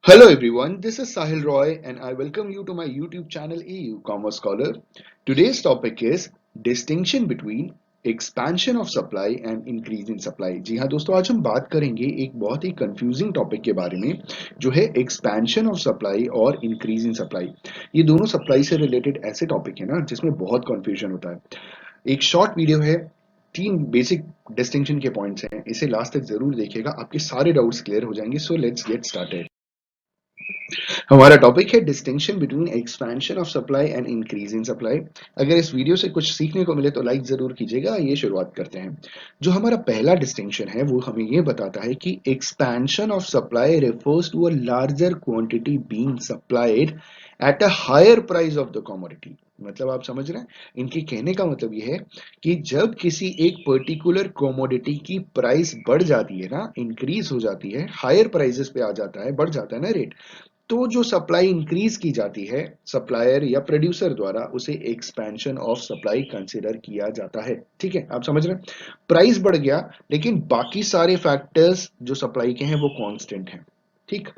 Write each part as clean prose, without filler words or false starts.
Hello everyone, this is Sahil Roy and I welcome you to my YouTube channel EU Commerce Scholar. Today's topic is distinction between expansion of supply and increase in supply. जी हाँ दोस्तों, आज हम बात करेंगे एक बहुत ही confusing topic के बारे में जो है एक्सपेंशन ऑफ सप्लाई और इंक्रीज इन सप्लाई। ये दोनों सप्लाई से रिलेटेड ऐसे टॉपिक है ना जिसमें बहुत कंफ्यूजन होता है। एक शॉर्ट वीडियो है, तीन बेसिक डिस्टिंक्शन के पॉइंट्स हैं, इसे लास्ट तक जरूर देखिएगा, आपके सारे डाउट्स क्लियर हो जाएंगे। So let's get started. हमारा टॉपिक है distinction between expansion of supply and increase in supply. अगर इस वीडियो से कुछ सीखने को मिले तो लाइक जरूर कीजिएगा। ये शुरुआत करते हैं। जो हमारा पहला डिस्टिंक्शन है वो हमें ये बताता है कि expansion of supply refers to a larger quantity being supplied at a higher price of the commodity. मतलब आप समझ रहे हैं, इनके कहने का मतलब ये है कि जब किसी एक पर्टिकुलर कमोडिटी की प्राइस बढ़ जाती है ना, इंक्रीज हो जाती है, हायर प्राइसेस पे आ जाता है, बढ़ जाता है ना रेट, तो जो सप्लाई इंक्रीज की जाती है सप्लायर या प्रोड्यूसर द्वारा, उसे एक्सपेंशन ऑफ सप्लाई कंसीडर किया जाता है। ठीक है, आप समझ रहे हैं। प्राइस बढ़ गया लेकिन बाकी सारे फैक्टर्स जो सप्लाई के हैं वो कांस्टेंट हैं। ठीक।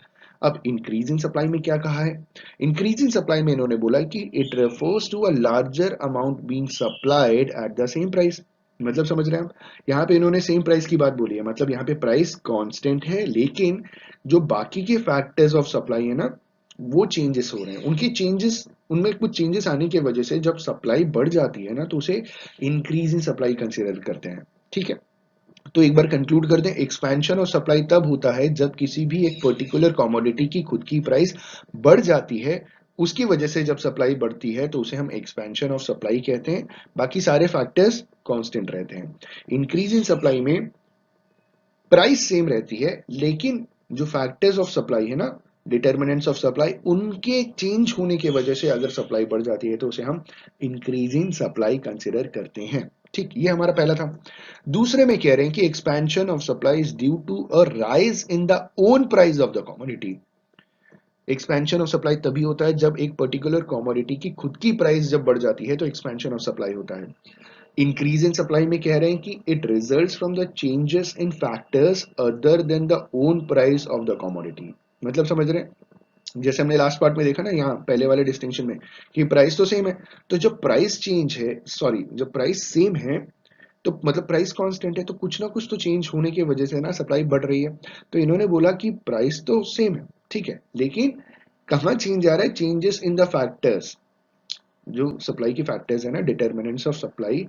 अब इंक्रीज इन सप्लाई में क्या कहा है? इंक्रीज इन सप्लाई में इन्होंने बोला कि it refers to a larger amount being supplied at the same price. मतलब समझ रहे हैं आप, यहाँ पे इन्होंने सेम प्राइस की बात बोली है, मतलब यहाँ पे प्राइस कांस्टेंट है लेकिन जो बाकी के फैक्टर्स ऑफ सप्लाई है ना, वो चेंजेस हो रहे हैं। उनकी चेंजेस, उनमें कुछ चेंजेस आने की वजह से जब सप्लाई बढ़ जाती है ना तो उसे इंक्रीज इन सप्लाई कंसीडर करते हैं। ठीक है, तो एक बार कंक्लूड कर दें, एक्सपेंशन ऑफ सप्लाई तब होता है जब किसी भी एक पर्टिकुलर कमोडिटी की खुद की प्राइस बढ़ जाती है, उसकी वजह से जब सप्लाई बढ़ती है तो उसे हम एक्सपेंशन ऑफ सप्लाई कहते हैं। बाकी सारे फैक्टर्स कांस्टेंट रहते हैं। इंक्रीज इन सप्लाई में प्राइस सेम रहती है लेकिन जो फैक्टर्स ऑफ सप्लाई है ना, डिटर्मिनेंट्स ऑफ सप्लाई, उनके चेंज होने की वजह से अगर सप्लाई बढ़ जाती है तो उसे हम इंक्रीजिंग सप्लाई कंसिडर करते हैं। ठीक, ये हमारा पहला था। दूसरे में कह रहे हैं कि expansion of supply is due to a rise in the own price of the commodity. Expansion of supply तभी होता है जब एक पर्टिकुलर कमोडिटी की खुद की प्राइस जब बढ़ जाती है तो एक्सपेंशन ऑफ सप्लाई होता है। इंक्रीज इन सप्लाई में कह रहे हैं कि it results from the changes in factors other than the own price of the commodity. मतलब समझ रहे हैं, जैसे हमने लास्ट पार्ट में देखा ना, यहाँ पहले वाले डिस्टिंक्शन में कि प्राइस तो सेम है, तो जब प्राइस चेंज है, सॉरी, जब प्राइस सेम है तो मतलब प्राइस कांस्टेंट है, तो कुछ ना कुछ तो चेंज होने की वजह से ना सप्लाई बढ़ रही है। तो इन्होंने बोला कि प्राइस तो सेम है, ठीक है, लेकिन कहाँ चेंज आ रहा है? Changes in the factors. जो सप्लाई की फैक्टर्स है ना, डिटर्मिनेंट्स ऑफ सप्लाई,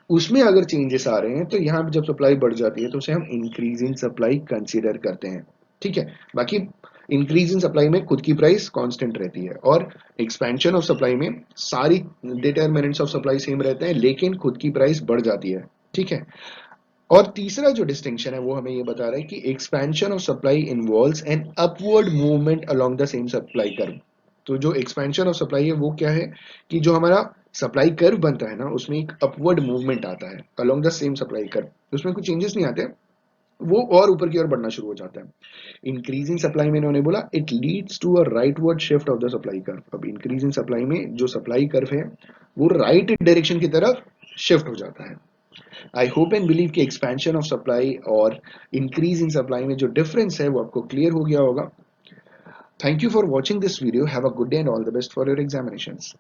उसमें अगर चेंजेस आ रहे हैं तो यहाँ जब सप्लाई बढ़ जाती है तो उसे हम इंक्रीज इन सप्लाई कंसीडर करते हैं। ठीक है, बाकी इंक्रीज इन सप्लाई में खुद की प्राइस कांस्टेंट रहती है और एक्सपेंशन ऑफ सप्लाई में सारी डिटर्मिनेंट्स ऑफ सप्लाई सेम रहते हैं लेकिन खुद की प्राइस बढ़ जाती है। ठीक है। और तीसरा जो डिस्टिंक्शन है वो हमें ये बता रहा है कि expansion of supply involves an upward movement along the same supply curve. तो जो एक्सपेंशन ऑफ सप्लाई है वो क्या है कि जो हमारा सप्लाई कर्व बनता है ना, उसमें एक अपवर्ड मूवमेंट आता है along the same supply curve, उसमें कुछ चेंजेस नहीं आते, वो और ऊपर की ओर बढ़ना शुरू हो जाता है। इंक्रीजिंग सप्लाई में इन्होंने बोला it leads to a rightward shift of the supply curve. अब इंक्रीजिंग सप्लाई में जो सप्लाई कर्व है वो राइट डायरेक्शन की तरफ शिफ्ट हो जाता है। आई होप एंड बिलीव कि एक्सपेंशन ऑफ सप्लाई और इंक्रीज इन सप्लाई में जो डिफरेंस है वो आपको क्लियर हो गया होगा। Thank you for watching this video. Have a good day and all the best for your examinations.